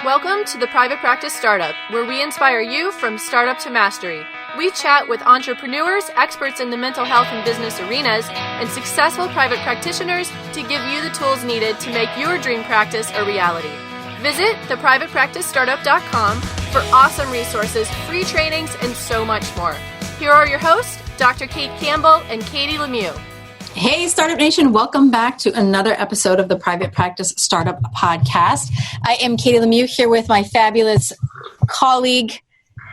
Welcome to the Private Practice Startup, where we inspire you from startup to mastery. We chat with entrepreneurs, experts in the mental health and business arenas, and successful private practitioners to give you the tools needed to make your dream practice a reality. Visit theprivatepracticestartup.com for awesome resources, free trainings, and so much more. Here are your hosts, Dr. Kate Campbell and Katie Lemieux. Hey, Startup Nation. Welcome back to another episode of the Private Practice Startup Podcast. I am Katie Lemieux here with my fabulous colleague,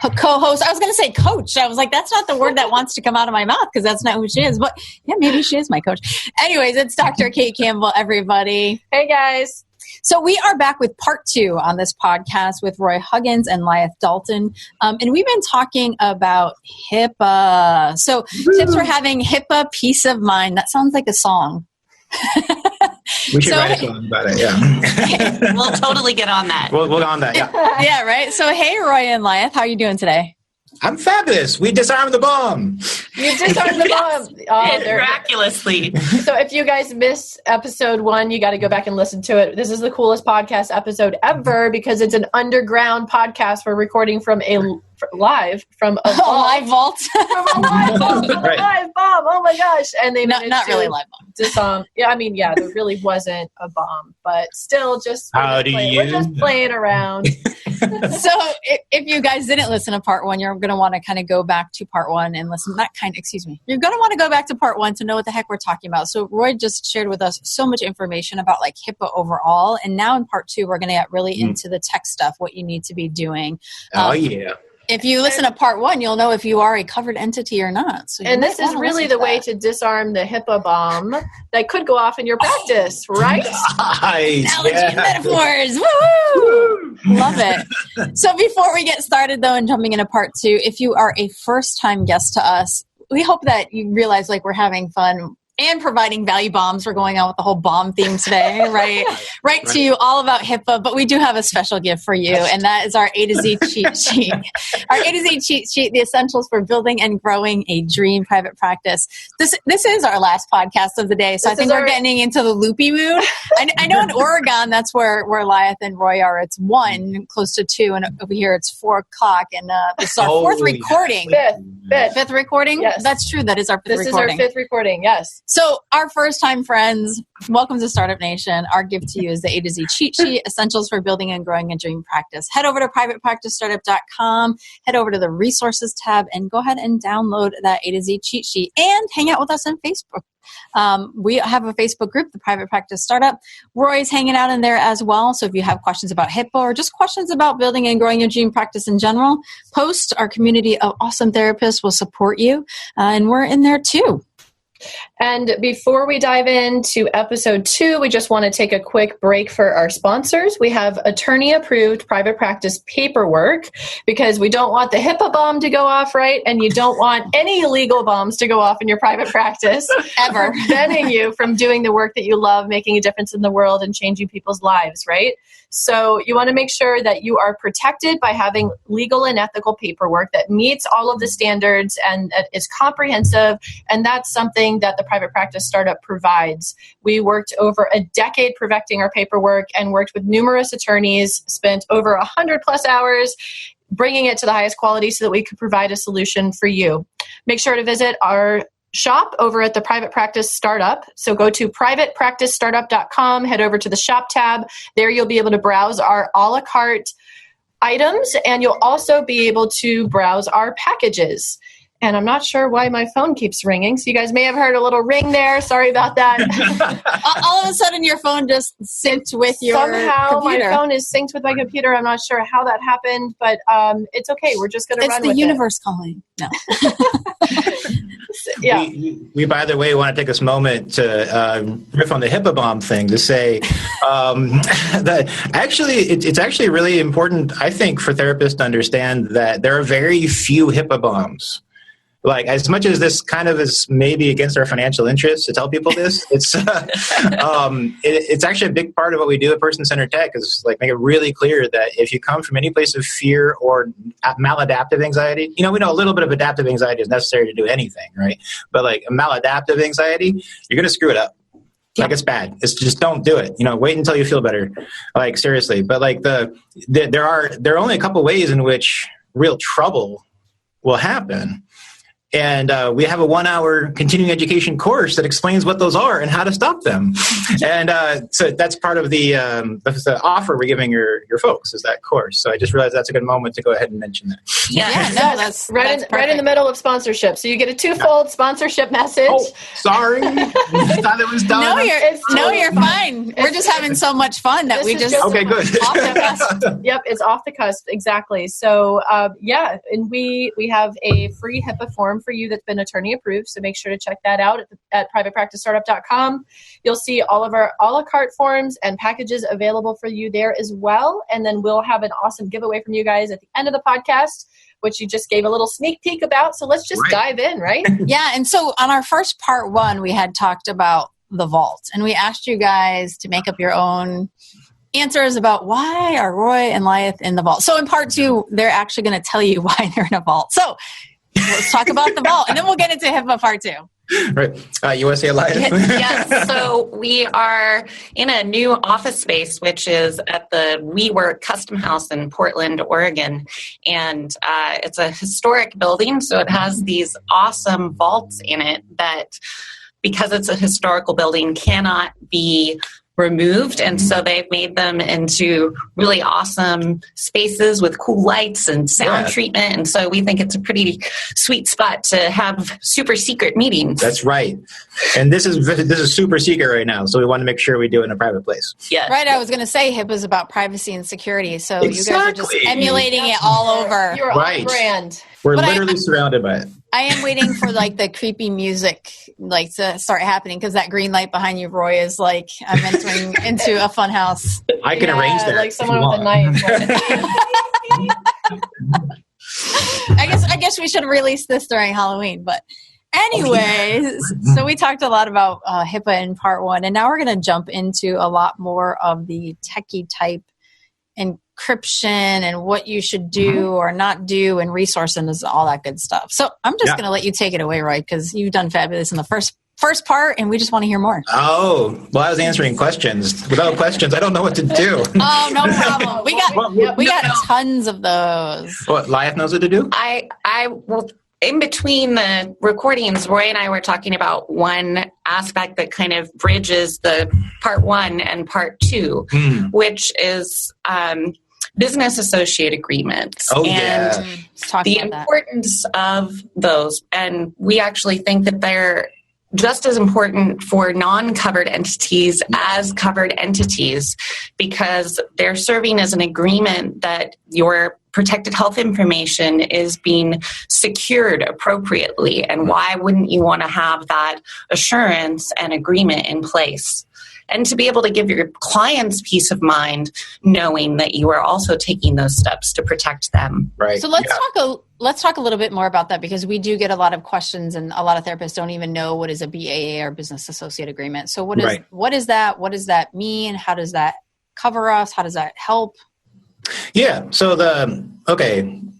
co-host. I was going to say coach. I was like, that's not the word that wants to come out of my mouth because that's not who she is. But yeah, maybe she is my coach. Anyways, it's Dr. Kate Campbell, everybody. Hey, guys. So we are back with part 2 on this podcast with Roy Huggins and Lyeth Dalton. And we've been talking about HIPPA. So tips for having HIPPA peace of mind. That sounds like a song. We should write a song about it, yeah. We'll totally get on that. We'll go on that, yeah. Yeah, right? So hey, Roy and Lyeth, how are you doing today? I'm fabulous. We disarmed the bomb. You disarmed the bomb. Oh, miraculously. So if you guys missed episode 1, you got to go back and listen to it. This is the coolest podcast episode ever because it's an underground podcast. We're recording from a live from a live vault. From a live vault. From Right. a live bomb. Oh my gosh. And they not really live bomb. There really wasn't a bomb, but still just we're just playing around. So if you guys didn't listen to part 1, you're going to want to kind of go back to part 1 and listen. You're going to want to go back to part 1 to know what the heck we're talking about. So Roy just shared with us so much information about like HIPAA overall. And now in part 2, we're going to get really into the tech stuff, what you need to be doing. Yeah. If you listen to part 1, you'll know if you are a covered entity or not. So and this is really the way to disarm the HIPAA bomb that could go off in your practice, right? Nice. Analogy metaphors. Woo! Love it. So before we get started, though, and jumping into part 2, if you are a first-time guest to us, we hope that you realize like we're having fun and providing value bombs. We're going on with the whole bomb theme today, right? Right to you, all about HIPAA, but we do have a special gift for you, and that is our A to Z cheat sheet. Our A to Z cheat sheet, the essentials for building and growing a dream private practice. This is our last podcast of the day, so I think we're getting into the loopy mood. I know in Oregon, that's where Lyeth and Roy are. It's 1, close to 2, and over here it's 4 o'clock, and this is our 4th recording. Fifth recording? Yes. That's true. That is our 5th recording. This is our 5th recording, yes. So our first-time friends, welcome to Startup Nation. Our gift to you is the A to Z cheat sheet, essentials for building and growing a dream practice. Head over to privatepracticestartup.com, head over to the resources tab, and go ahead and download that A to Z cheat sheet and hang out with us on Facebook. We have a Facebook group, the Private Practice Startup. Roy's hanging out in there as well. So if you have questions about HIPAA or just questions about building and growing your dream practice in general, post. Our community of awesome therapists will support you. And we're in there too. And before we dive into episode 2, we just want to take a quick break for our sponsors. We have attorney-approved private practice paperwork because we don't want the HIPAA bomb to go off, right? And you don't want any legal bombs to go off in your private practice ever, preventing you from doing the work that you love, making a difference in the world and changing people's lives, right? So you want to make sure that you are protected by having legal and ethical paperwork that meets all of the standards and is comprehensive. And that's something that the Private Practice Startup provides. We worked over a decade perfecting our paperwork and worked with numerous attorneys, spent over 100 plus hours bringing it to the highest quality so that we could provide a solution for you. Make sure to visit our shop over at the Private Practice Startup. So go to privatepracticestartup.com, head over to the shop tab. There you'll be able to browse our a la carte items, and you'll also be able to browse our packages. And I'm not sure why my phone keeps ringing. So you guys may have heard a little ring there. Sorry about that. All of a sudden your phone just synced with your Somehow computer. My phone is synced with my computer. I'm not sure how that happened, but it's okay. We're just going to run with it. It's the universe calling. No. Yeah. We, by the way, want to take this moment to riff on the HIPAA bomb thing to say that actually it's actually really important, I think, for therapists to understand that there are very few HIPAA bombs. Like, as much as this kind of is maybe against our financial interests to tell people this, it's actually a big part of what we do at Person-Centered Tech is like make it really clear that if you come from any place of fear or maladaptive anxiety, we know a little bit of adaptive anxiety is necessary to do anything, right? But like a maladaptive anxiety, you're going to screw it up. Like, it's bad. It's just, don't do it. Wait until you feel better. Like, seriously. But like there are only a couple ways in which real trouble will happen. And we have a 1-hour continuing education course that explains what those are and how to stop them. And so that's part of the offer we're giving your folks, is that course. So I just realized that's a good moment to go ahead and mention that. That's right in the middle of sponsorship. So you get a twofold sponsorship message. Oh, sorry. I thought it was done. You're fine. We're just having so much fun that we just okay, good. Off the cusp. Yep, it's off the cusp, exactly. So and we have a free HIPAA form for you that's been attorney approved. So make sure to check that out at privatepracticestartup.com. You'll see all of our a la carte forms and packages available for you there as well. And then we'll have an awesome giveaway from you guys at the end of the podcast, which you just gave a little sneak peek about. So let's just dive in, right? Yeah. And so on our first part 1, we had talked about the vault, and we asked you guys to make up your own answers about why are Roy and Lyeth in the vault. So in part 2, they're actually going to tell you why they're in a vault. So let's talk about the vault, and then we'll get into HIPAA part 2. Right. You want to say Lyeth? Yes. So we are in a new office space, which is at the WeWork Custom House in Portland, Oregon. And it's a historic building. So it has these awesome vaults in it that, because it's a historical building, cannot be removed. And so they've made them into really awesome spaces with cool lights and sound treatment. And so we think it's a pretty sweet spot to have super secret meetings. That's right. And this is super secret right now. So we want to make sure we do it in a private place. Yes. Right. I was going to say HIPAA is about privacy and security. So you guys are just emulating it all over. You're on brand. We're literally surrounded by it. I am waiting for like the creepy music to start happening, because that green light behind you, Roy, is like I'm entering into a fun house. I can arrange that. Like someone with a knife. I guess we should release this during Halloween. But anyways, so we talked a lot about HIPAA in part 1, and now we're going to jump into a lot more of the techie type encryption and what you should do or not do, and resources and all that good stuff. So I'm just going to let you take it away, Roy, because you've done fabulous in the first part, and we just want to hear more. Oh, well, I was answering questions. Without questions, I don't know what to do. Oh, no problem. We got tons of those. What, Lyeth knows what to do? I will. In between the recordings, Roy and I were talking about one aspect that kind of bridges the part 1 and part 2, which is business associate agreements. Oh, and the importance of those. And we actually think that they're just as important for non-covered entities as covered entities, because they're serving as an agreement that your protected health information is being secured appropriately. And why wouldn't you want to have that assurance and agreement in place? And to be able to give your clients peace of mind, knowing that you are also taking those steps to protect them. Right. So let's talk a little bit more about that, because we do get a lot of questions, and a lot of therapists don't even know what is a BAA or business associate agreement. So what is that? What does that mean? How does that cover us? How does that help? Yeah. So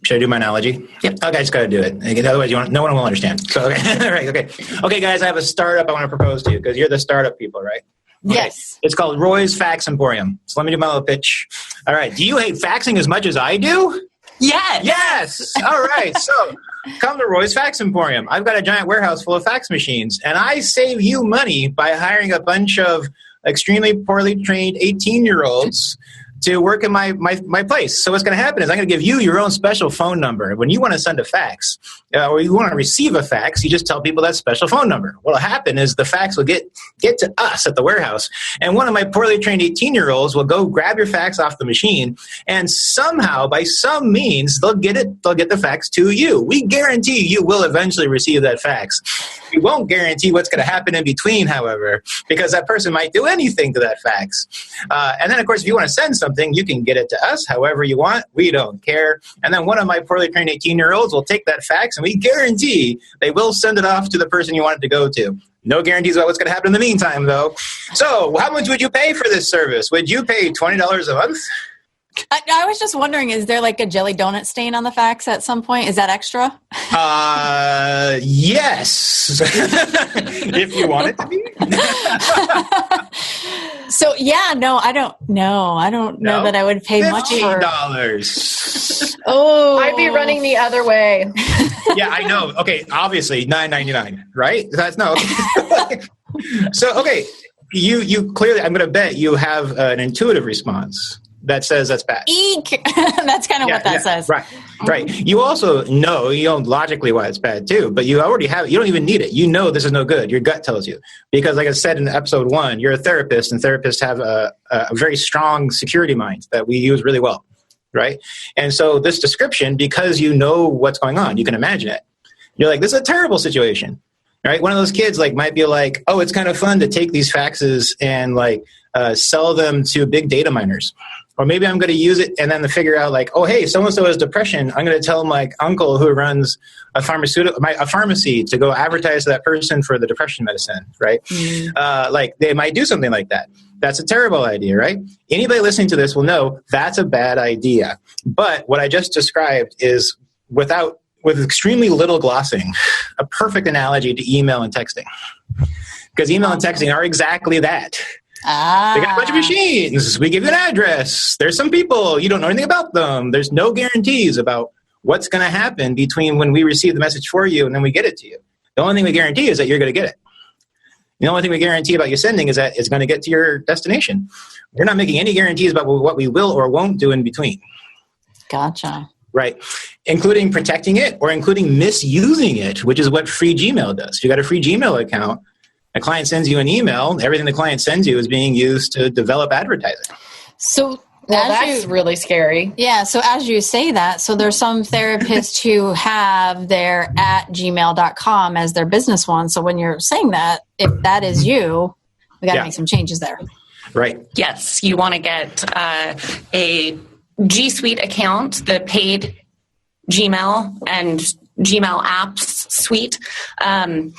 should I do my analogy? Yep. Okay, I just got to do it. Otherwise, no one will understand. So, okay. Right. Okay, guys, I have a startup I want to propose to you, because you're the startup people, right? Okay. Yes. It's called Roy's Fax Emporium. So let me do my little pitch. All right. Do you hate faxing as much as I do? Yes. Yes. All right. So come to Roy's Fax Emporium. I've got a giant warehouse full of fax machines, and I save you money by hiring a bunch of extremely poorly trained 18-year-olds to work in my place. So what's going to happen is I'm going to give you your own special phone number. When you want to send a fax or you want to receive a fax, you just tell people that special phone number. What'll happen is the fax will get to us at the warehouse, and one of my poorly trained 18-year-olds will go grab your fax off the machine, and somehow, by some means, they'll get the fax to you. We guarantee you will eventually receive that fax. We won't guarantee what's going to happen in between, however, because that person might do anything to that fax. And then, of course, if you want to send something, you can get it to us however you want. We don't care. And then one of my poorly trained 18-year-olds will take that fax, and we guarantee they will send it off to the person you want it to go to. No guarantees about what's going to happen in the meantime, though. So how much would you pay for this service? Would you pay $20 a month? I was just wondering, is there like a jelly donut stain on the fax at some point? Is that extra? Yes. If you want it to be. So I don't know. I don't know that I would pay much for $15. Oh, I'd be running the other way. Yeah, I know. Okay, obviously $9.99, right? That's no. Okay. So, okay, you clearly, I'm going to bet you have an intuitive response that says that's bad. Eek! That's kind of what that says. Right. You also know, logically why it's bad too, but you already have it. You don't even need it. You know this is no good. Your gut tells you. Because like I said in episode 1, you're a therapist, and therapists have a very strong security mind that we use really well, right? And so this description, because you know what's going on, you can imagine it. You're like, this is a terrible situation, right? One of those kids might be like, oh, it's kind of fun to take these faxes and sell them to big data miners. Or maybe I'm going to use it and then to figure out oh, hey, so-and-so has depression. I'm going to tell my uncle who runs a pharmacy to go advertise to that person for the depression medicine, right? They might do something like that. That's a terrible idea, right? Anybody listening to this will know that's a bad idea. But what I just described is with extremely little glossing, a perfect analogy to email and texting. Because email and texting are exactly that. They got a bunch of machines. We give you an address. There's some people. You don't know anything about them. There's no guarantees about what's going to happen between when we receive the message for you and then we get it to you. The only thing we guarantee is that you're going to get it. The only thing we guarantee about you sending is that it's going to get to your destination. We're not making any guarantees about what we will or won't do in between. Gotcha. Right. Including protecting it or including misusing it, which is what free Gmail does. If you got a free Gmail account, a client sends you an email, everything the client sends you is being used to develop advertising. So that's really scary. Yeah. So as you say that, so there's some therapists who have their @gmail.com as their business one. So when you're saying that, if that is you, we got to make some changes there. Right. Yes. You want to get a G Suite account, the paid Gmail and Gmail apps suite, and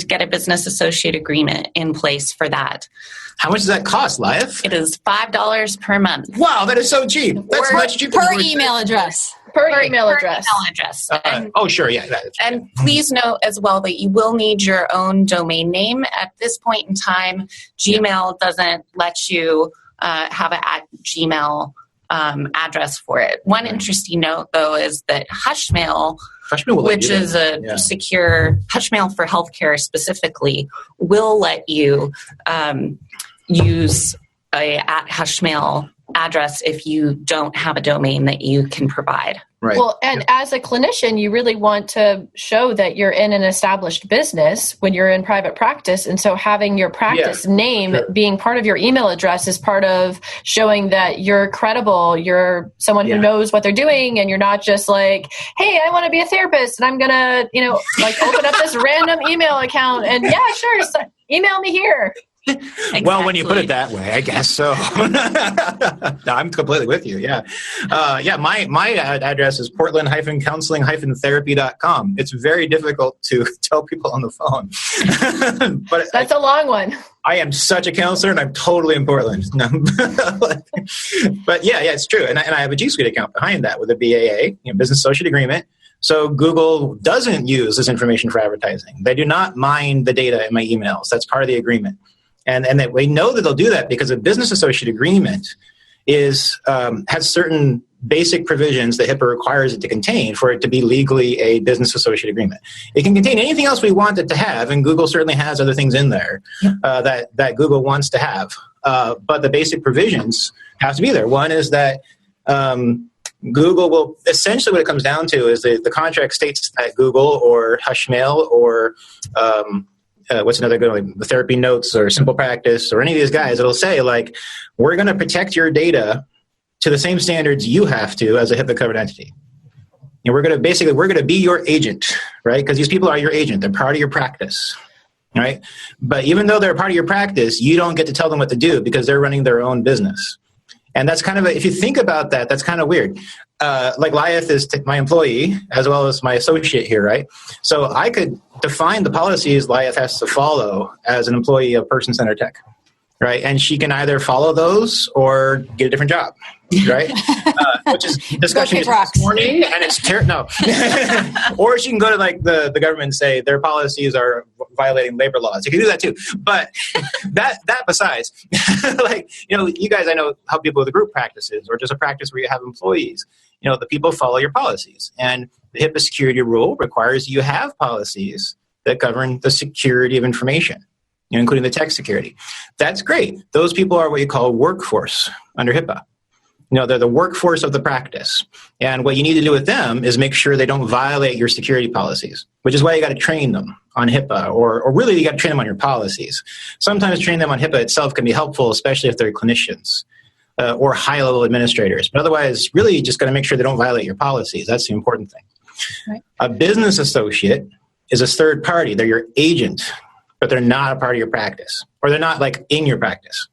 get a business associate agreement in place for that. How much does that cost, Live? It is $5 per month. Wow, that is so cheap. That's much cheaper per email address. Per email address. Sure, yeah. And please note as well that you will need your own domain name. At this point in time, Gmail doesn't let you have a @Gmail address for it. One interesting note, though, is that Hushmail, which is a secure Hushmail for healthcare specifically, will let you use a @Hushmail address if you don't have a domain that you can provide. Right. Well, and as a clinician, you really want to show that you're in an established business when you're in private practice. And so having your practice name being part of your email address is part of showing that you're credible, you're someone who knows what they're doing, and you're not just like, hey, I want to be a therapist and I'm going to, open up this random email account and sure, email me here. Exactly. Well, when you put it that way, I guess so. No, I'm completely with you. Yeah. My address is portland-counseling-therapy.com. It's very difficult to tell people on the phone. But that's a long one. I am such a counselor and I'm totally in Portland. No. But yeah, it's true. And I have a G Suite account behind that with a BAA, business associate agreement. So Google doesn't use this information for advertising. They do not mine the data in my emails. That's part of the agreement. And that we know that they'll do that because a business associate agreement has certain basic provisions that HIPAA requires it to contain for it to be legally a business associate agreement. It can contain anything else we want it to have, and Google certainly has other things in there that Google wants to have. But the basic provisions have to be there. One is that Google will essentially what it comes down to is the contract states that Google or Hushmail or what's another good one? The Therapy Notes or Simple Practice or any of these guys, it'll say we're going to protect your data to the same standards you have to as a HIPAA covered entity. And we're going to be your agent, right? Because these people are your agent. They're part of your practice, right? But even though they're part of your practice, you don't get to tell them what to do because they're running their own business. And that's kind of if you think about that, that's kind of weird. Liath is my employee as well as my associate here, right? So I could define the policies Liath has to follow as an employee of Person Centered Tech. right? And she can either follow those or get a different job, right? Which is discussion this morning, and it's no. Or she can go to like the government and say their policies are violating labor laws. You can do that too. But that besides, like, you guys, I know help people with a group practices or just a practice where you have employees. The people follow your policies, and the HIPAA security rule requires you have policies that govern the security of information, including the text security. That's great. Those people are what you call workforce under HIPAA. They're the workforce of the practice. And what you need to do with them is make sure they don't violate your security policies, which is why you got to train them on HIPAA, or really you got to train them on your policies. Sometimes training them on HIPAA itself can be helpful, especially if they're clinicians or high-level administrators. But otherwise, really you just got to make sure they don't violate your policies. That's the important thing. Right. A business associate is a third party. They're your agent, but they're not a part of your practice, or they're not like in your practice,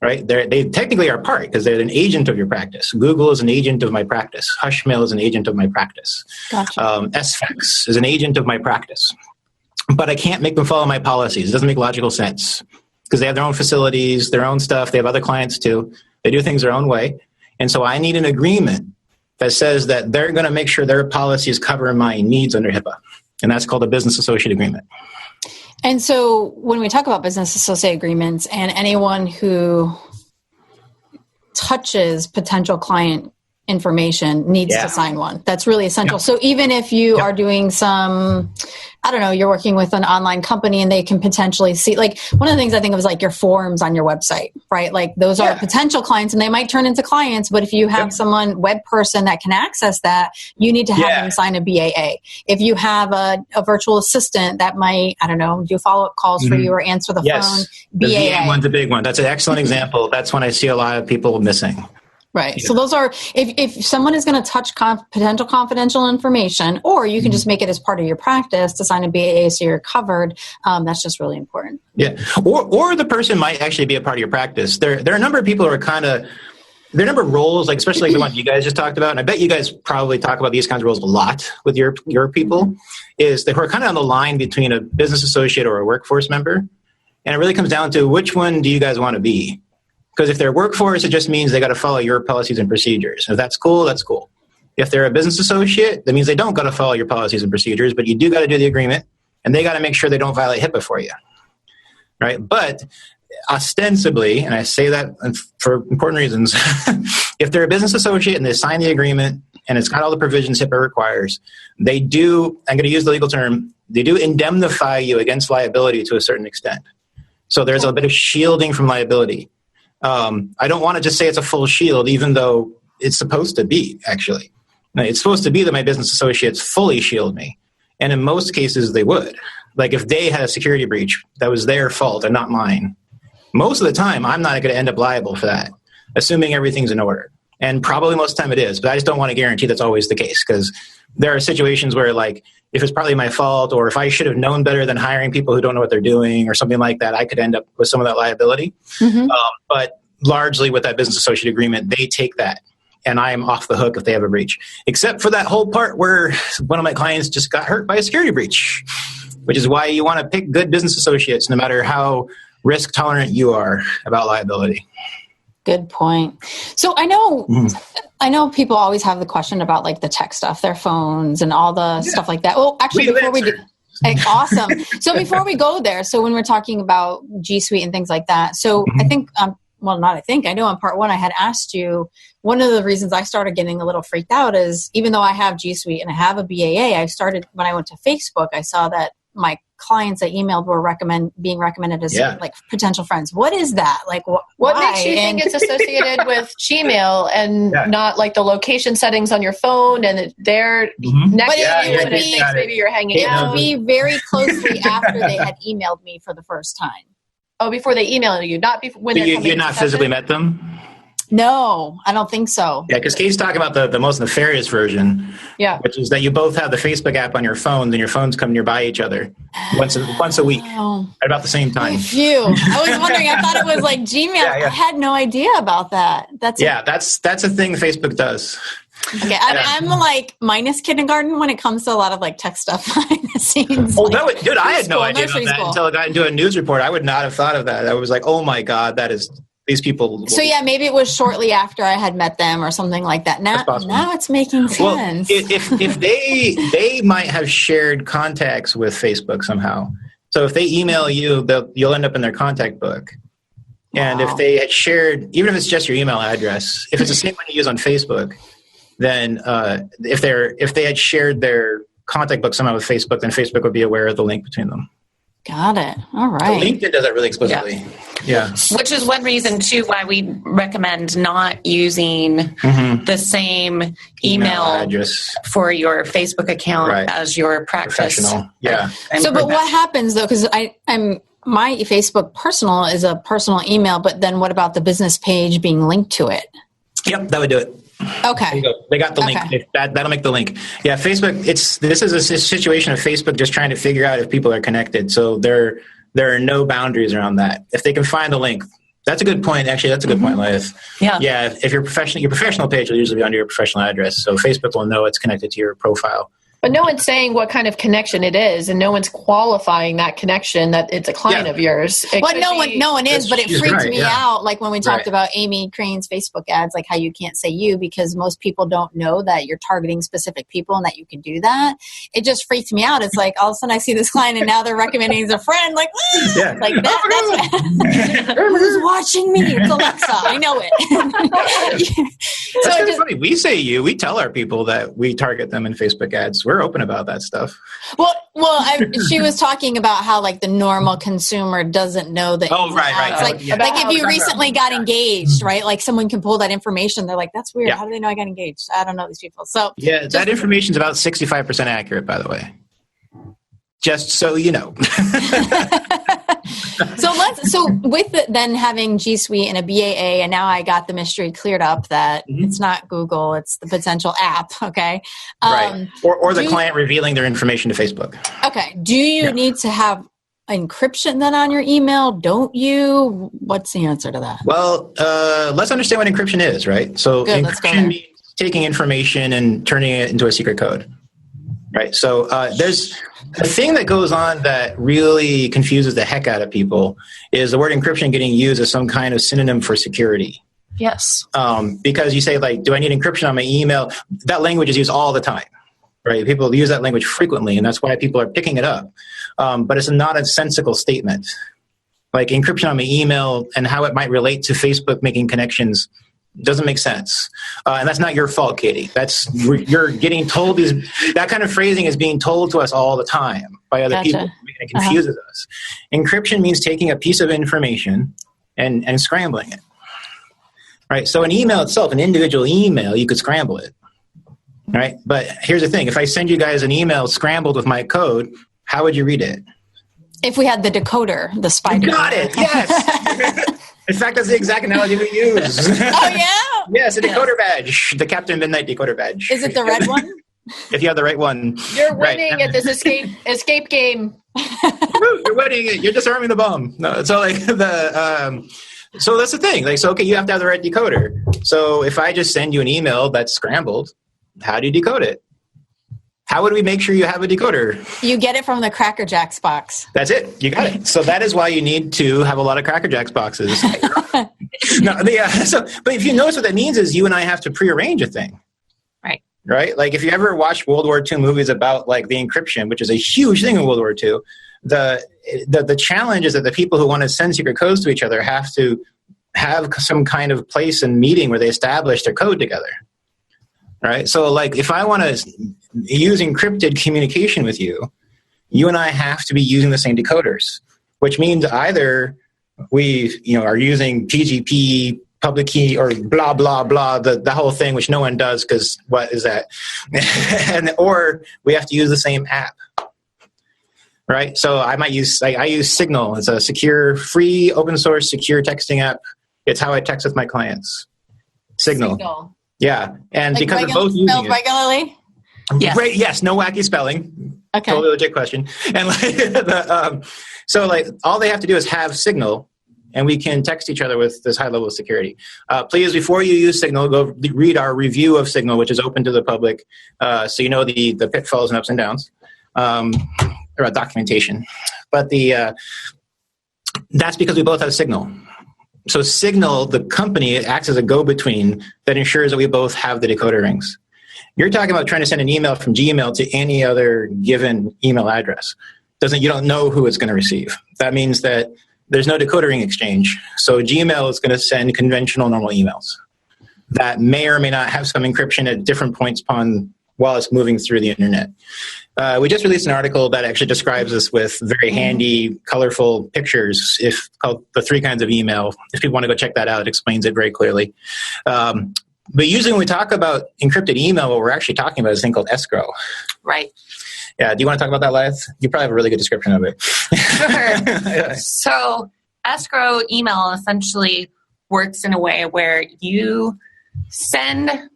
right? They technically are part because they're an agent of your practice. Google is an agent of my practice. Hushmail is an agent of my practice. Gotcha. SFAX is an agent of my practice. But I can't make them follow my policies. It doesn't make logical sense because they have their own facilities, their own stuff. They have other clients too. They do things their own way. And so I need an agreement that says that they're going to make sure their policies cover my needs under HIPAA. And that's called a business associate agreement. And so when we talk about business associate agreements, and anyone who touches potential client information needs to sign one. That's really essential. Yeah. So even if you are doing some, I don't know, you're working with an online company and they can potentially see, like, one of the things I think of is like your forms on your website, right? Like those are potential clients and they might turn into clients, but if you have someone, web person that can access that, you need to have them sign a BAA. If you have a virtual assistant that might, I don't know, do follow-up calls for you or answer the phone, BAA. The VM one's a big one. That's an excellent example. That's when I see a lot of people missing. Right. Yeah. So those are, if someone is going to touch potential confidential information, or you can just make it as part of your practice to sign a BAA so you're covered, that's just really important. Yeah. Or the person might actually be a part of your practice. There are a number of people who are there are a number of roles, like especially like the one you guys just talked about, and I bet you guys probably talk about these kinds of roles a lot with your people, is that we're kind of on the line between a business associate or a workforce member. And it really comes down to which one do you guys want to be? Because if they're workforce, it just means they got to follow your policies and procedures. If that's cool, that's cool. If they're a business associate, that means they don't got to follow your policies and procedures, but you do got to do the agreement, and they got to make sure they don't violate HIPAA for you, right? But ostensibly, and I say that for important reasons, if they're a business associate and they sign the agreement and it's got all the provisions HIPAA requires, they do, I'm going to use the legal term, they do indemnify you against liability to a certain extent. So there's a bit of shielding from liability. I don't want to just say it's a full shield, even though it's supposed to be, actually. It's supposed to be that my business associates fully shield me. And in most cases, they would. Like if they had a security breach, that was their fault and not mine. Most of the time, I'm not going to end up liable for that, assuming everything's in order. And probably most of the time it is, but I just don't want to guarantee that's always the case, because there are situations where, like, if it's partly my fault, or if I should have known better than hiring people who don't know what they're doing or something like that, I could end up with some of that liability. Mm-hmm. But largely with that business associate agreement, they take that, and I am off the hook if they have a breach, except for that whole part where one of my clients just got hurt by a security breach, which is why you want to pick good business associates no matter how risk tolerant you are about liability. Good point. So I know people always have the question about like the tech stuff, their phones and all the stuff like that. Well, actually, before we do, awesome. So before we go there, so when we're talking about G Suite and things like that, so I think, I know on part one I had asked you, one of the reasons I started getting a little freaked out is even though I have G Suite and I have a BAA, I started, when I went to Facebook, I saw that my clients I emailed were being recommended as like potential friends. What is that? Like, what makes you think it's associated with Gmail and not like the location settings on your phone and they're next to you and it thinks maybe you're hanging out? It would be very closely after they had emailed me for the first time. Oh, before they emailed you, not before when they're coming. You're not physically met them? No, I don't think so. Yeah, because Kate's talking about the most nefarious version, which is that you both have the Facebook app on your phones and your phones come nearby each other once a week at about the same time. Phew. I was wondering, I thought it was like Gmail. I had no idea about that. That's a thing Facebook does. Okay, I'm like minus kindergarten when it comes to a lot of like tech stuff behind the scenes. Oh, like, dude, I had no idea about that until I got into a news report. I would not have thought of that. I was like, oh my God, that is these people. So yeah, maybe it was shortly after I had met them or something like that. Now it's making sense. Well, if they might have shared contacts with Facebook somehow. So if they email you, you'll end up in their contact book. And if they had shared, even if it's just your email address, if it's the same one you use on Facebook, then if they had shared their contact book somehow with Facebook, then Facebook would be aware of the link between them. Got it. All right. LinkedIn does that really explicitly. Yeah. Which is one reason, too, why we recommend not using the same email address for your Facebook account as your practice. Professional. Yeah. So, but what happens, though, because my Facebook personal is a personal email, but then what about the business page being linked to it? Yep, that would do it. Okay. They got the link. That'll make the link. Yeah, Facebook, this is a situation of Facebook just trying to figure out if people are connected. So there are no boundaries around that. If they can find the link, that's a good point. Actually, that's a good point, Lilith. Yeah, if your professional page will usually be under your professional address. So Facebook will know it's connected to your profile. But no one's saying what kind of connection it is, and no one's qualifying that connection that it's a client of yours. Well, no one is, but it freaked me out. Like when we talked about Amy Crane's Facebook ads, like how you can't say you because most people don't know that you're targeting specific people and that you can do that. It just freaked me out. It's like all of a sudden I see this client and now they're recommending as a friend. Like, like that's who's watching me? It's Alexa. I know it. That's kind of funny. We say you. We tell our people that we target them in Facebook ads. We're open about that stuff. Well, she was talking about how like the normal consumer doesn't know that. Oh, right. Like if you recently got engaged, right? Like someone can pull that information. They're like, "That's weird. Yeah. How do they know I got engaged? I don't know these people." So yeah, that information is about 65% accurate, by the way. Just so you know. So with then having G Suite and a BAA, and now I got the mystery cleared up that it's not Google, it's the potential app. Okay, right. Or the client revealing their information to Facebook. Okay. Do you need to have encryption then on your email? Don't you? What's the answer to that? Well, let's understand what encryption is, right? So encryption means taking information and turning it into a secret code. Right. So there's a thing that goes on that really confuses the heck out of people is the word encryption getting used as some kind of synonym for security. Yes. Because you say, like, do I need encryption on my email? That language is used all the time. Right. People use that language frequently, and that's why people are picking it up. But it's not a sensical statement. Like encryption on my email and how it might relate to Facebook making connections doesn't make sense. And that's not your fault, Katie. You're getting told that kind of phrasing is being told to us all the time by other people. And it confuses us. Encryption means taking a piece of information and scrambling it. Right? So an email itself, an individual email, you could scramble it. Right? But here's the thing. If I send you guys an email scrambled with my code, how would you read it? If we had the decoder, the spider. You got it. Yes. In fact, that's the exact analogy we use. Oh, yeah? Yes, a decoder badge. The Captain Midnight decoder badge. Is it the red one? If you have the right one. You're winning at this escape game. You're winning it. You're disarming the bomb. No, so like so that's the thing. Like, so okay, you have to have the right decoder. So if I just send you an email that's scrambled, how do you decode it? How would we make sure you have a decoder? You get it from the Cracker Jacks box. That's it. You got it. So that is why you need to have a lot of Cracker Jacks boxes. But if you notice what that means is you and I have to prearrange a thing. Right? Like if you ever watch World War II movies about like the encryption, which is a huge thing in World War II, the challenge is that the people who want to send secret codes to each other have to have some kind of place and meeting where they establish their code together. Right? So like if I want to use encrypted communication with you, you and I have to be using the same decoders, which means either we are using PGP, public key, or blah, blah, blah, the whole thing, which no one does because what is that? Or we have to use the same app. Right? So I use Signal. It's a secure, free, open source, secure texting app. It's how I text with my clients. Signal. Yeah, and like because they're both using it regularly. Yes. Right? Yes. No wacky spelling. Okay. Totally legit question. And like so like all they have to do is have Signal, and we can text each other with this high level of security. Please, before you use Signal, go read our review of Signal, which is open to the public, so you know the pitfalls and ups and downs, or documentation. But that's because we both have Signal. So Signal, the company, acts as a go-between that ensures that we both have the decoder rings. You're talking about trying to send an email from Gmail to any other given email address. You don't know who it's going to receive. That means that there's no decoder ring exchange. So Gmail is going to send conventional normal emails that may or may not have some encryption at different points while it's moving through the internet. We just released an article that actually describes this with very handy, colorful pictures, called The 3 Kinds of Email. If people want to go check that out, it explains it very clearly. But usually when we talk about encrypted email, what we're actually talking about is a thing called escrow. Right. Yeah. Do you want to talk about that, Lyeth? You probably have a really good description of it. Sure. So escrow email essentially works in a way where you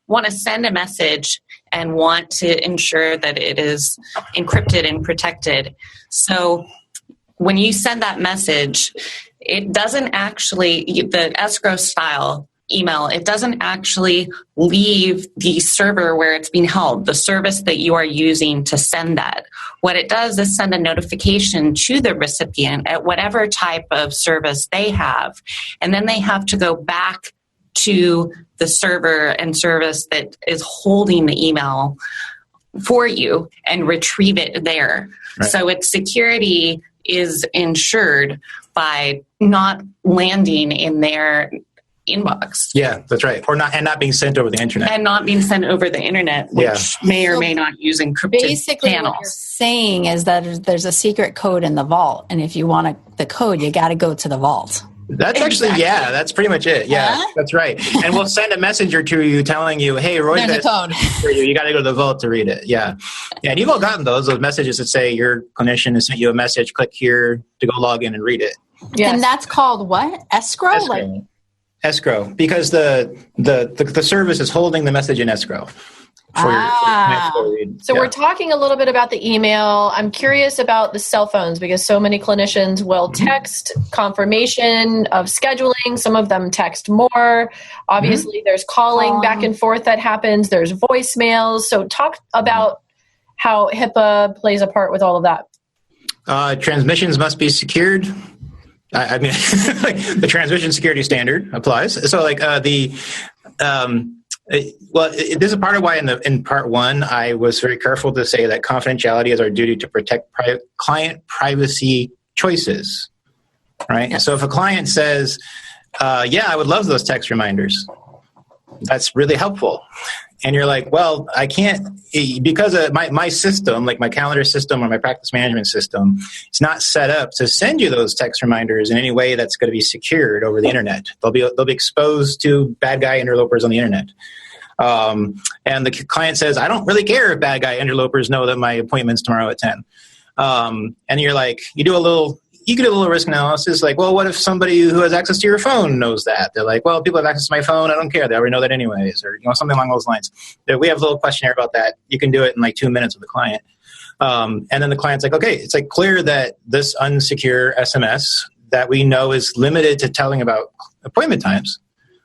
want to send a message and want to ensure that it is encrypted and protected. So when you send that message, it doesn't actually, the escrow style email, it doesn't actually leave the server where it's being held, the service that you are using to send that. What it does is send a notification to the recipient at whatever type of service they have, and then they have to go back to the server and service that is holding the email for you and retrieve it there. Right. So its security is ensured by not landing in their inbox. Yeah, that's right. Not being sent over the internet. And not being sent over the internet, which may or may not use encrypted basically channels. What you're saying is that there's a secret code in the vault, and if you want the code, you got to go to the vault. That's actually, yeah, that's pretty much it. Yeah, That's right. And we'll send a messenger to you telling you, hey, Roy, there's a code for you. You got to go to the vault to read it. Yeah. And you've all gotten those messages that say your clinician has sent you a message, click here to go log in and read it. Yes. And that's called what? Escrow? Escrow, because the service is holding the message in escrow. So we're talking a little bit about the email. I'm curious about the cell phones because so many clinicians will text confirmation of scheduling. Some of them text more. Obviously, there's calling back and forth that happens. There's voicemails. So talk about how HIPAA plays a part with all of that. Transmissions must be secured. I mean, the transmission security standard applies. So this is part of why in part 1, I was very careful to say that confidentiality is our duty to protect client privacy choices, right? Yeah. So if a client says, I would love those text reminders, that's really helpful. And you're like, well, I can't, because of my system, like my calendar system or my practice management system, it's not set up to send you those text reminders in any way that's going to be secured over the internet. They'll be exposed to bad guy interlopers on the internet. And the client says, I don't really care if bad guy interlopers know that my appointment's tomorrow at 10. And you're like, you could do a little risk analysis, like, well, what if somebody who has access to your phone knows that? They're like, well, people have access to my phone, I don't care, they already know that anyways, or something along those lines. We have a little questionnaire about that. You can do it in like 2 minutes with the client. And then the client's like, okay, it's like clear that this unsecure SMS that we know is limited to telling about appointment times,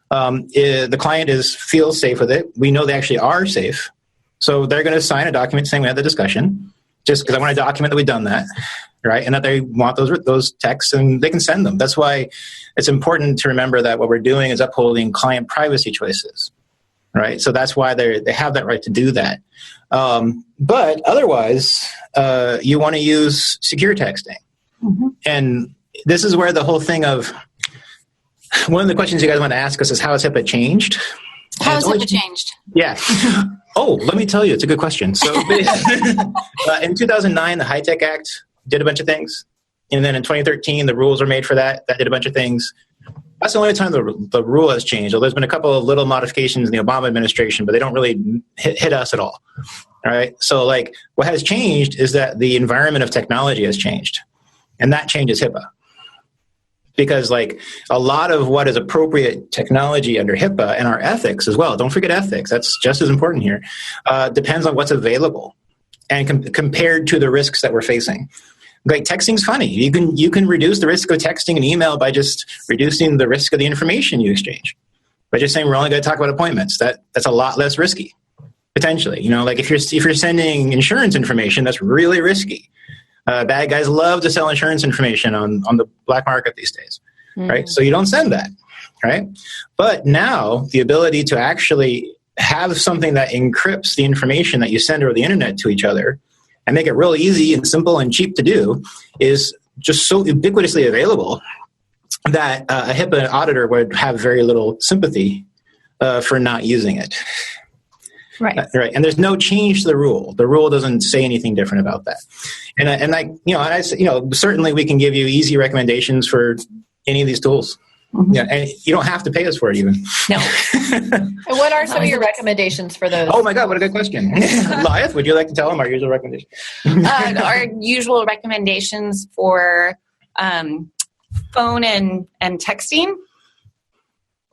the client feels safe with it. We know they actually are safe. So they're going to sign a document saying we had the discussion, just because I want to document that we've done that. Right, and that they want those texts, and they can send them. That's why it's important to remember that what we're doing is upholding client privacy choices. Right, so that's why they have that right to do that. But otherwise, you want to use secure texting, and this is where the whole thing of one of the questions you guys want to ask us is how has HIPAA changed? How has HIPAA changed? Yeah. Oh, let me tell you, it's a good question. So in 2009, the HITECH Act did a bunch of things. And then in 2013, the rules were made for that. That did a bunch of things. That's the only time the rule has changed. There's been a couple of little modifications in the Obama administration, but they don't really hit us at all. All right. So what has changed is that the environment of technology has changed. And that changes HIPAA. Because a lot of what is appropriate technology under HIPAA and our ethics as well, don't forget ethics, that's just as important here, depends on what's available and compared to the risks that we're facing. Like texting's funny. You can reduce the risk of texting an email by just reducing the risk of the information you exchange. By just saying we're only going to talk about appointments. That's a lot less risky, potentially. Like if you're sending insurance information, that's really risky. Bad guys love to sell insurance information on the black market these days, right? So you don't send that, right? But now the ability to actually have something that encrypts the information that you send over the internet to each other and make it real easy and simple and cheap to do is just so ubiquitously available that a HIPAA auditor would have very little sympathy for not using it. Right. Right. And there's no change to the rule. The rule doesn't say anything different about that. Certainly we can give you easy recommendations for any of these tools. Mm-hmm. Yeah, and you don't have to pay us for it even. No. And what are some of your recommendations for those? Oh my God, what a good question. Lyeth, would you like to tell them our usual recommendations? Our usual recommendations for phone and texting,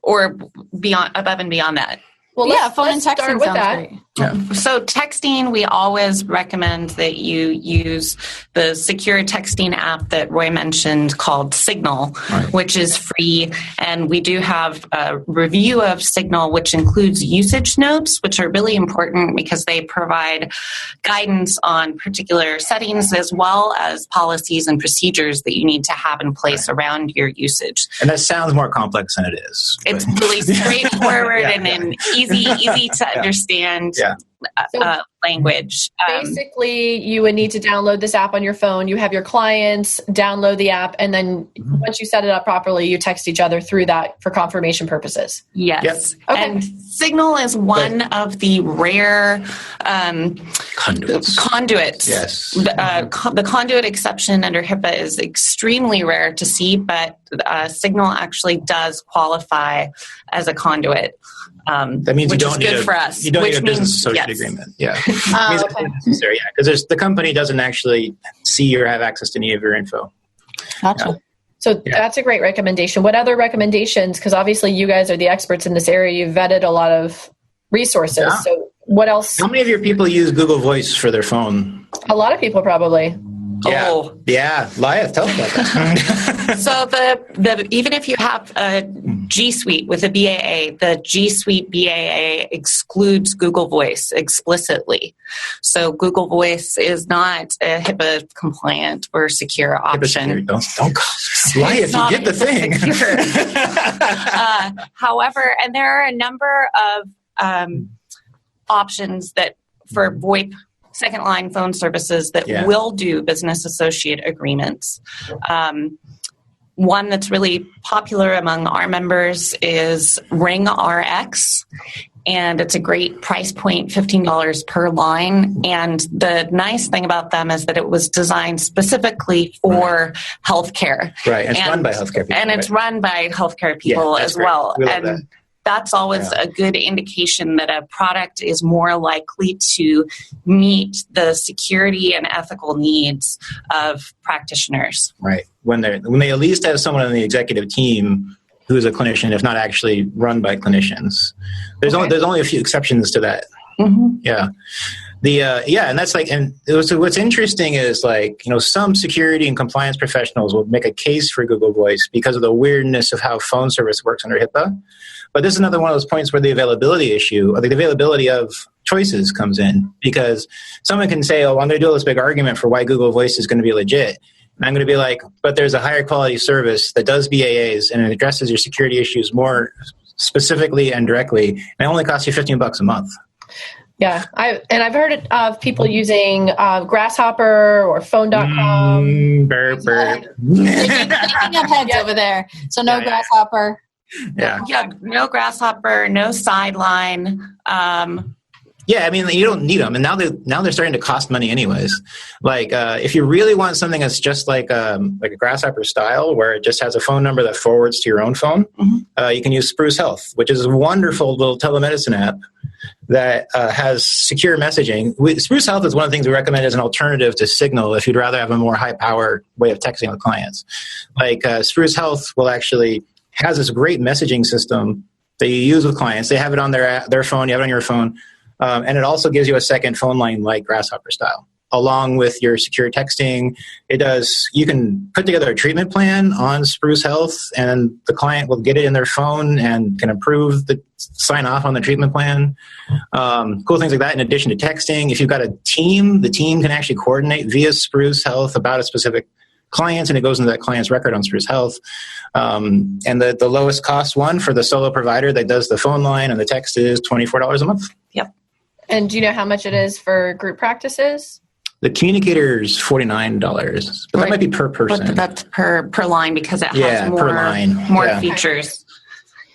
or above and beyond that? Well, phone and texting sounds great. Yeah. So texting, we always recommend that you use the secure texting app that Roy mentioned called Signal, right, which is free. And we do have a review of Signal, which includes usage notes, which are really important because they provide guidance on particular settings as well as policies and procedures that you need to have in place around your usage. And that sounds more complex than it is. It's really straightforward and easy to understand language. Basically, you would need to download this app on your phone. You have your clients download the app, and then once you set it up properly, you text each other through that for confirmation purposes. Yes. Yep. Okay. And Signal is one of the rare conduits. Yes. The conduit exception under HIPAA is extremely rare to see, but Signal actually does qualify as a conduit. That means which you don't is need good for us. You don't need a business associate agreement. Yeah. Okay. Necessary, because the company doesn't actually see or have access to any of your info. Gotcha. Yeah. So that's a great recommendation. What other recommendations? Because obviously you guys are the experts in this area. You've vetted a lot of resources. Yeah. So what else? How many of your people use Google Voice for their phone? A lot of people probably. Yeah. Oh. Yeah. Lyeth, tell us about that. So the even if you have a G Suite with a BAA, the G Suite BAA excludes Google Voice explicitly. So Google Voice is not a HIPAA compliant or secure option. Don't Lyeth, you get the thing. However, and there are a number of options that for VoIP second line phone services that will do business associate agreements. One that's really popular among our members is Ring RX, and it's a great price point, $15 per line. And the nice thing about them is that it was designed specifically for healthcare. Right, and it's run by healthcare people. And it's run by healthcare people as well. We love that. That's always a good indication that a product is more likely to meet the security and ethical needs of practitioners. Right. When they at least have someone on the executive team who is a clinician, if not actually run by clinicians. There's only a few exceptions to that. Mm-hmm. Yeah. And that's what's interesting is some security and compliance professionals will make a case for Google Voice because of the weirdness of how phone service works under HIPAA. But this is another one of those points where the availability issue, or the availability of choices comes in, because someone can say, I'm going to do this big argument for why Google Voice is going to be legit. And I'm going to be like, but there's a higher quality service that does BAAs and it addresses your security issues more specifically and directly. And it only costs you $15 a month. Yeah, I've heard of people using Grasshopper or Phone.com. Burp. Taking up heads over there. So no Grasshopper. Yeah, no Grasshopper, no Sideline. Yeah, I mean, you don't need them, and now they're starting to cost money anyways. If you really want something that's just like a Grasshopper style, where it just has a phone number that forwards to your own phone, you can use Spruce Health, which is a wonderful little telemedicine app that has secure messaging. Spruce Health is one of the things we recommend as an alternative to Signal if you'd rather have a more high-power way of texting with clients. Spruce Health will actually has this great messaging system that you use with clients. They have it on their phone, you have it on your phone, and it also gives you a second phone line like Grasshopper style. along with your secure texting. You can put together a treatment plan on Spruce Health, and the client will get it in their phone and can sign off on the treatment plan. Cool things like that. In addition to texting, if you've got a team, the team can actually coordinate via Spruce Health about a specific client, and it goes into that client's record on Spruce Health. And the lowest cost one for the solo provider that does the phone line and the text is $24 a month. Yep. And do you know how much it is for group practices? The communicator's $49, but that might be per person. But that's per line because it has more features.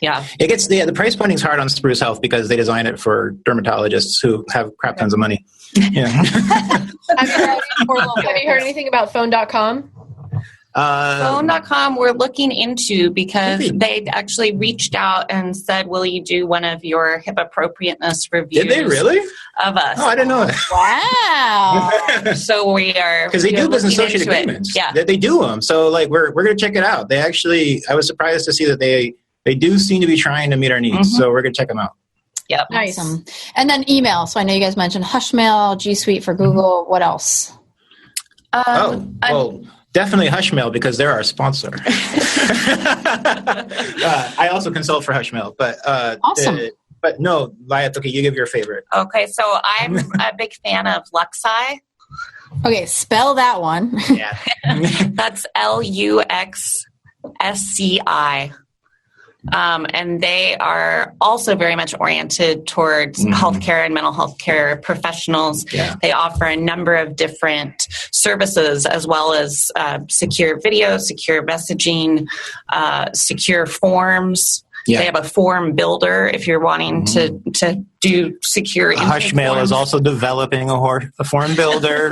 Yeah. It gets the price pointing is hard on Spruce Health because they design it for dermatologists who have crap tons of money. Yeah. Have you heard anything about phone.com? Phone.com we're looking into because they actually reached out and said, will you do one of your HIPAA appropriateness reviews? Did they really? Of us. Oh, I didn't know that. Wow. So we are... Because they do business associate agreements. Yeah. They do them. So we're going to check it out. They actually, I was surprised to see that they do seem to be trying to meet our needs. Mm-hmm. So we're going to check them out. Yep. Nice. Awesome. And then email. So I know you guys mentioned Hushmail, G Suite for Google. What else? Definitely Hushmail because they're our sponsor. I also consult for Hushmail, but awesome. But no, Liath, okay, you give your favorite. Okay, so I'm a big fan of Luxi. Okay, spell that one. Yeah. That's LUXSCI. And they are also very much oriented towards healthcare and mental health care professionals. Yeah. They offer a number of different services as well as secure video, secure messaging, secure forms. Yeah. They have a form builder if you're wanting to do secure. Hushmail is also developing a form builder.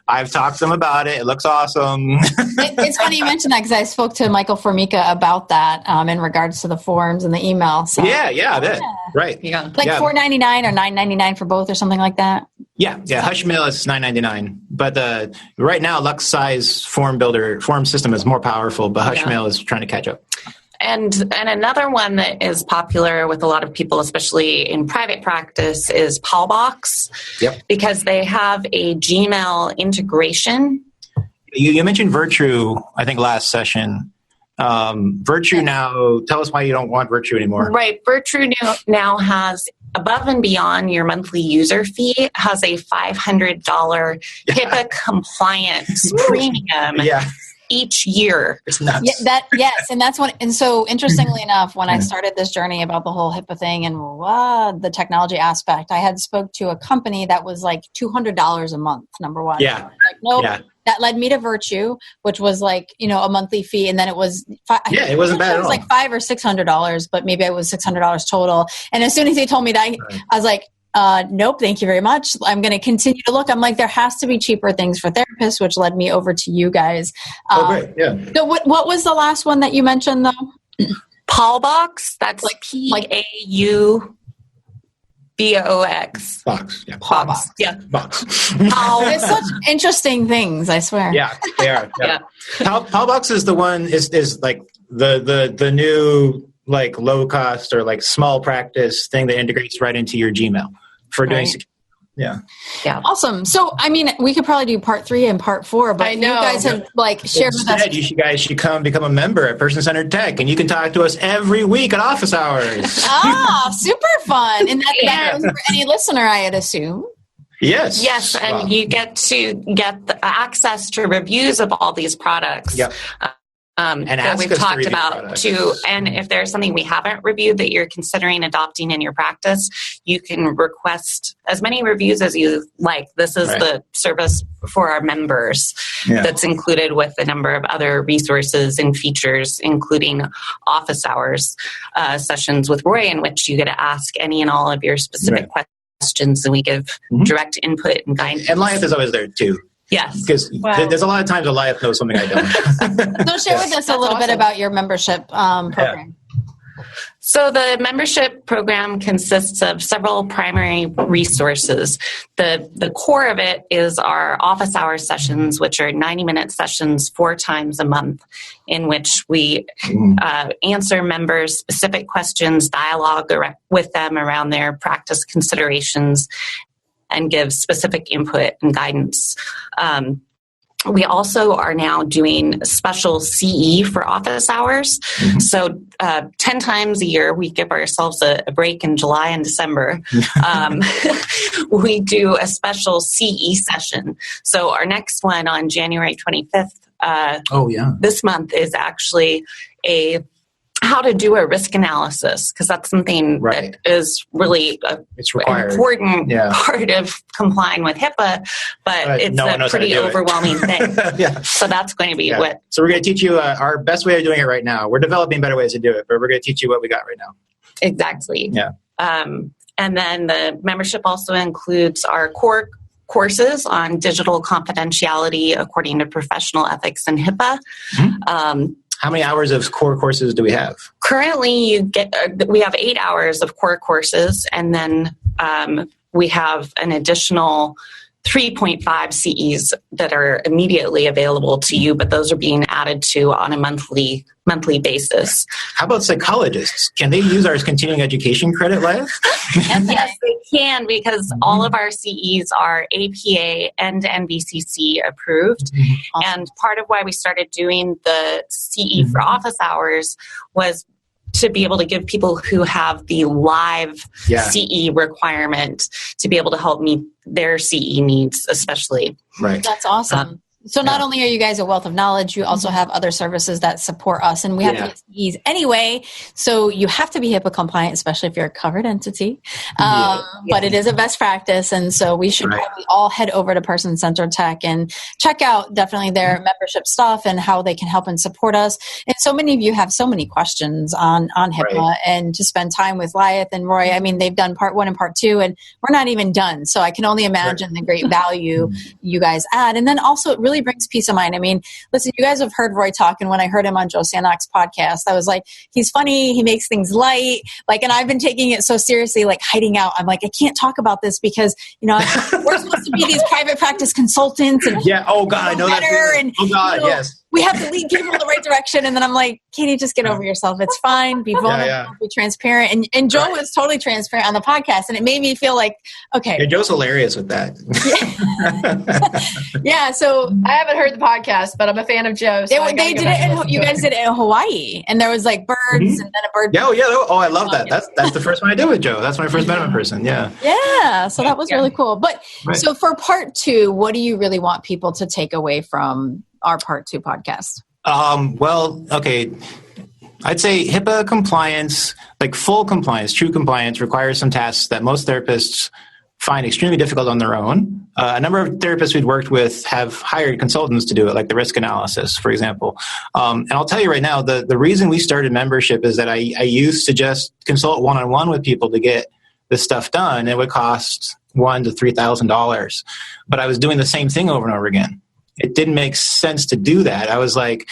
I've talked to them about it. It looks awesome. It's funny you mentioned that because I spoke to Michael Formica about that in regards to the forms and the email. So. Yeah. Right. Yeah. Like $4.99 or $9.99 for both or something like that. Yeah. Hushmail is $9.99, but right now Luxi's form system is more powerful, but Hushmail is trying to catch up. And another one that is popular with a lot of people, especially in private practice, is Pallbox. Yep. Because they have a Gmail integration. You mentioned Virtue, I think, last session. Virtue now, tell us why you don't want Virtue anymore. Right. Virtue now has, above and beyond your monthly user fee, has a $500 HIPAA compliance premium. Yeah. Each year. It's nuts. Yes. And that's what, and so interestingly enough, when I started this journey about the whole HIPAA thing and the technology aspect, I had spoke to a company that was like $200 a month, number one. Yeah. Like, nope. Yeah. That led me to Virtue, which was like, a monthly fee. And then it was, it wasn't bad at all. It was like $500 or $600, but maybe it was $600 total. And as soon as they told me that, I was like, nope, thank you very much. I'm going to continue to look. I'm like, there has to be cheaper things for therapists, which led me over to you guys. Great. Yeah. So what was the last one that you mentioned though? Pallbox. That's like PAUBOX. Box. Yeah. Pallbox. Yeah. Box. It's such interesting things, I swear. Yeah, they are. Yeah. Pallbox is the one is like the new like low cost or like small practice thing that integrates right into your Gmail for doing security. Yeah. Awesome. So, I mean, we could probably do part 3 and part 4, but I know you guys have shared with us. You guys should become a member at Person Centered Tech, and you can talk to us every week at office hours. Super fun. And that for any listener, I'd assume. Yes. And you get to get the access to reviews of all these products. Yep. And that we've talked about too. And if there's something we haven't reviewed that you're considering adopting in your practice, you can request as many reviews as you like. This is the service for our members that's included with a number of other resources and features, including office hours sessions with Roy, in which you get to ask any and all of your specific questions, and we give direct input and guidance. And Liath is always there too. Yes. Because there's a lot of times Liath knows something I don't. So share with us a little bit about your membership program. So the membership program consists of several primary resources. The core of it is our office hour sessions, which are 90-minute sessions 4 times a month, in which we answer members' specific questions, dialogue with them around their practice considerations, and give specific input and guidance. We also are now doing special CE for office hours. Mm-hmm. So 10 times a year, we give ourselves a break in July and December. We do a special CE session. So our next one on January 25th this month is actually how to do a risk analysis, because that's something that is really an important part of complying with HIPAA, but it's a pretty overwhelming thing. So that's going to be what. So we're going to teach you our best way of doing it right now. We're developing better ways to do it, but we're going to teach you what we got right now. Exactly. Yeah. And then the membership also includes our core courses on digital confidentiality according to professional ethics and HIPAA. Mm-hmm. How many hours of core courses do we have? Currently, we have 8 hours of core courses, and then we have an additional 3.5 CEs that are immediately available to you, but those are being added to on a monthly basis. How about psychologists? Can they use our continuing education credit, Leah? Yes, they can, because all of our CEs are APA and NVCC approved. Mm-hmm. And part of why we started doing the CE for office hours was to be able to give people who have the live CE requirement to be able to help meet their CE needs, especially. Right. That's awesome. So not only are you guys a wealth of knowledge, you also have other services that support us, and we have to get CEs anyway. So you have to be HIPAA compliant, especially if you're a covered entity. But it is a best practice, and so we should probably all head over to Person Centered Tech and check out definitely their membership stuff and how they can help and support us. And so many of you have so many questions on HIPAA, and to spend time with Lyeth and Roy. I mean, they've done part 1 and part 2, and we're not even done. So I can only imagine the great value you guys add. And then also it really brings peace of mind. I mean, listen, you guys have heard Roy talk, and when I heard him on Joe Sanok's podcast, I was like, he's funny, he makes things light, and I've been taking it so seriously, hiding out. I'm like, I can't talk about this because, we're supposed to be these private practice consultants, and I know that. Yes. We have to lead people in the right direction. And then I'm like, Katie, just get over yourself. It's fine. Be vulnerable, be transparent. And Joe was totally transparent on the podcast. And it made me feel like, okay. Yeah, Joe's hilarious with that. So I haven't heard the podcast, but I'm a fan of Joe. So they did it. You guys did it in Hawaii. And there was birds and then a bird. Oh, I love that. That's the first one I did with Joe. That's when I first met him in person. Yeah. Yeah. So that was really cool. But so for part 2, what do you really want people to take away from our part 2 podcast? I'd say HIPAA compliance, full compliance, true compliance, requires some tasks that most therapists find extremely difficult on their own. A number of therapists we've worked with have hired consultants to do it, like the risk analysis, for example. And I'll tell you right now, the reason we started membership is that I used to just consult one-on-one with people to get this stuff done. It would cost $1,000 to $3,000, but I was doing the same thing over and over again. It didn't make sense to do that. I was like,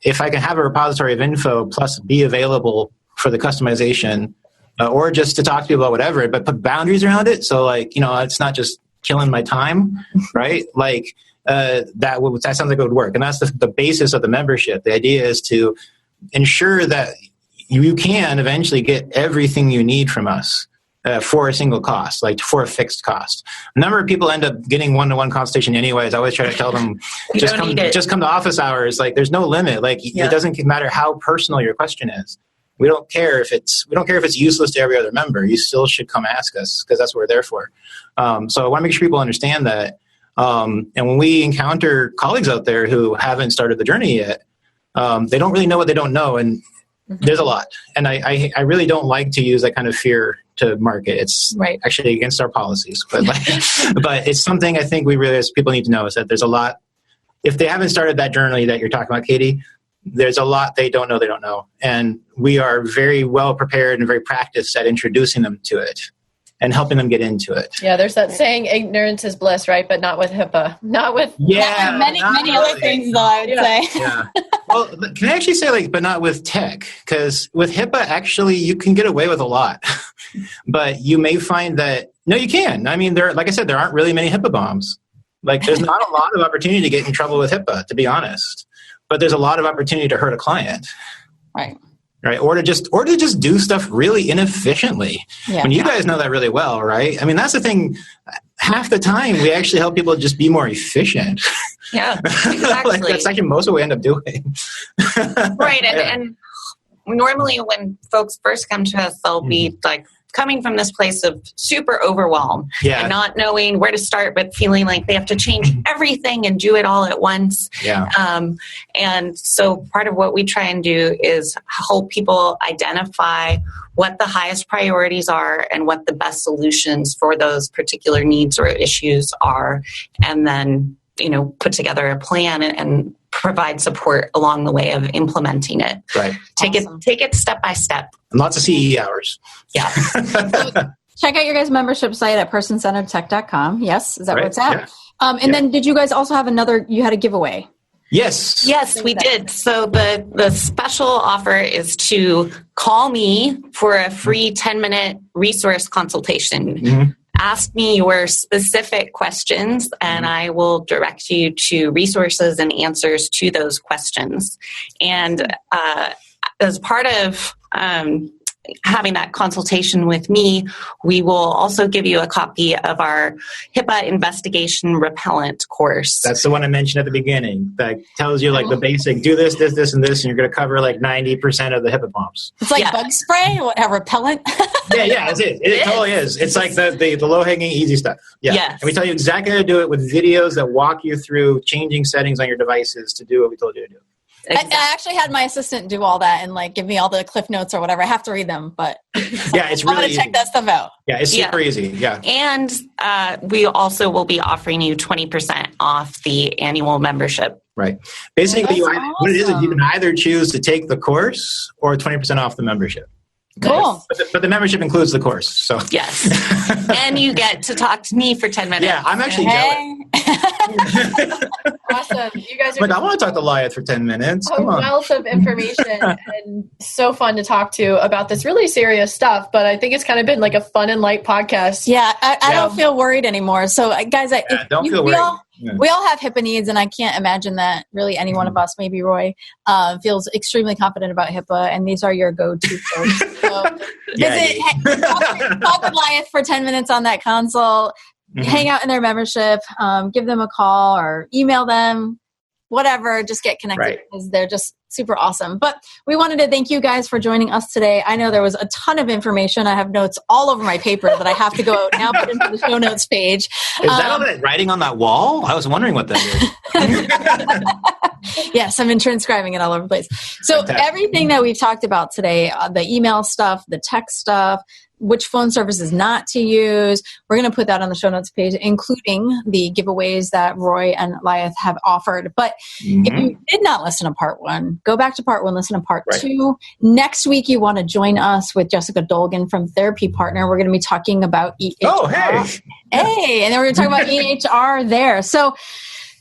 if I can have a repository of info plus be available for the customization or just to talk to people about whatever, but put boundaries around it. So it's not just killing my time, right? That sounds like it would work. And that's the basis of the membership. The idea is to ensure that you can eventually get everything you need from us. For a single cost, for a fixed cost. A number of people end up getting one-to-one consultation anyways. I always try to tell them, just come to office hours. There's no limit. It doesn't matter how personal your question is. We don't care if it's useless to every other member. You still should come ask us because that's what we're there for. So I want to make sure people understand that. And when we encounter colleagues out there who haven't started the journey yet, they don't really know what they don't know. And there's a lot. And I really don't like to use that kind of fear to market. It's actually against our policies. But but it's something I think we realize people need to know is that there's a lot. If they haven't started that journey that you're talking about, Katie, there's a lot they don't know. And we are very well prepared and very practiced at introducing them to it and helping them get into it. Yeah, there's that saying, ignorance is bliss, right? But not with HIPAA. Not with many other things, though, I would say. Yeah. Well, can I actually say, but not with tech? Because with HIPAA, actually, you can get away with a lot. But you may find that, no, you can. I mean, like I said, there aren't really many HIPAA bombs. There's not a lot of opportunity to get in trouble with HIPAA, to be honest. But there's a lot of opportunity to hurt a client. Right. Or to just do stuff really inefficiently. Yeah. When you guys know that really well, right? I mean, that's the thing. half the time we actually help people just be more efficient. Yeah, exactly. That's actually most of what we end up doing. Right. And normally when folks first come to us, they'll be like coming from this place of super overwhelm and not knowing where to start, but feeling like they have to change everything and do it all at once. Yeah. And so part of what we try and do is help people identify what the highest priorities are and what the best solutions for those particular needs or issues are, and then, put together a plan and provide support along the way of implementing it. Right. Take it step by step. And lots of CE hours. Yeah. So check out your guys' membership site at personcenteredtech.com. Yes, is that where it's at? Yeah. And then did you guys also have you had a giveaway? Yes. Yes, we did. So the special offer is to call me for a free 10-minute resource consultation. Mm-hmm. Ask me your specific questions, and I will direct you to resources and answers to those questions. And as part of having that consultation with me, we will also give you a copy of our HIPAA investigation repellent course. That's the one I mentioned at the beginning that tells you like the basic, do this, this, this, and this, and you're going to cover like 90% of the HIPAA bombs. It's like bug spray, a repellent. Yeah, that's it. It totally is. It's like the low-hanging, easy stuff. Yeah. Yes. And we tell you exactly how to do it with videos that walk you through changing settings on your devices to do what we told you to do. Exactly. I actually had my assistant do all that and like give me all the cliff notes or whatever. I have to read them, but yeah, it's really I'm going to check that stuff out. Yeah, it's super easy. Yeah. And we also will be offering you 20% off the annual membership. Right. Basically, what it is you can either choose to take the course or 20% off the membership. Cool. But the membership includes the course. So yes. And you get to talk to me for 10 minutes. Yeah, I'm actually jealous. Awesome. You guys are I want to talk to Lyeth for 10 minutes. Come on. A wealth of information and so fun to talk to about this really serious stuff. But I think it's kind of been like a fun and light podcast. Yeah, I don't feel worried anymore. So guys, don't feel worried. We all have HIPAA needs, and I can't imagine that really any one of us, maybe Roy, feels extremely confident about HIPAA, and these are your go-to folks. So talk with Lyeth for 10 minutes on that console, hang out in their membership, give them a call or email them, whatever, just get connected because they're just super awesome. But we wanted to thank you guys for joining us today. I know there was a ton of information. I have notes all over my paper that I have to go now put into the show notes page. Is that all that writing on that wall? I was wondering what that is. Yes, I've been transcribing it all over the place. So everything that we've talked about today, the email stuff, the text stuff, which phone services not to use. We're going to put that on the show notes page, including the giveaways that Roy and Lyeth have offered. But if you did not listen to part 1, go back to part 1, listen to part 2. Next week, you want to join us with Jessica Dolgan from Therapy Partner. We're going to be talking about EHR. Oh, hey. Hey, and then we're going to talk about EHR there. So,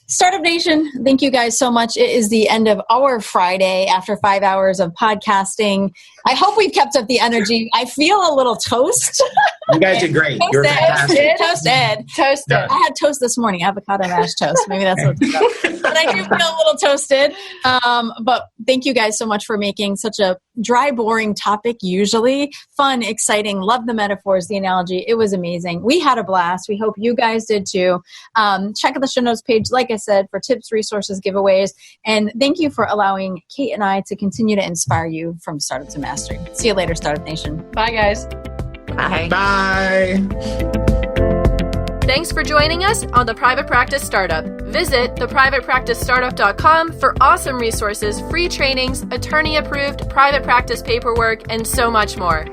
Startup Nation, thank you guys so much. It is the end of our Friday after 5 hours of podcasting. I hope we've kept up the energy. I feel a little toast. You guys did great. You're fantastic. Toasted. I had toast this morning, avocado mashed toast. Maybe that's what it's about. But I do feel a little toasted. But thank you guys so much for making such a dry, boring topic usually fun, exciting. Love the metaphors, the analogy. It was amazing. We had a blast. We hope you guys did too. Check out the show notes page, like I said, for tips, resources, giveaways. And thank you for allowing Kate and I to continue to inspire you from startup to mastery. See you later, Startup Nation. Bye, guys. Bye. Bye. Thanks for joining us on The Private Practice Startup. Visit theprivatepracticestartup.com for awesome resources, free trainings, attorney-approved private practice paperwork, and so much more.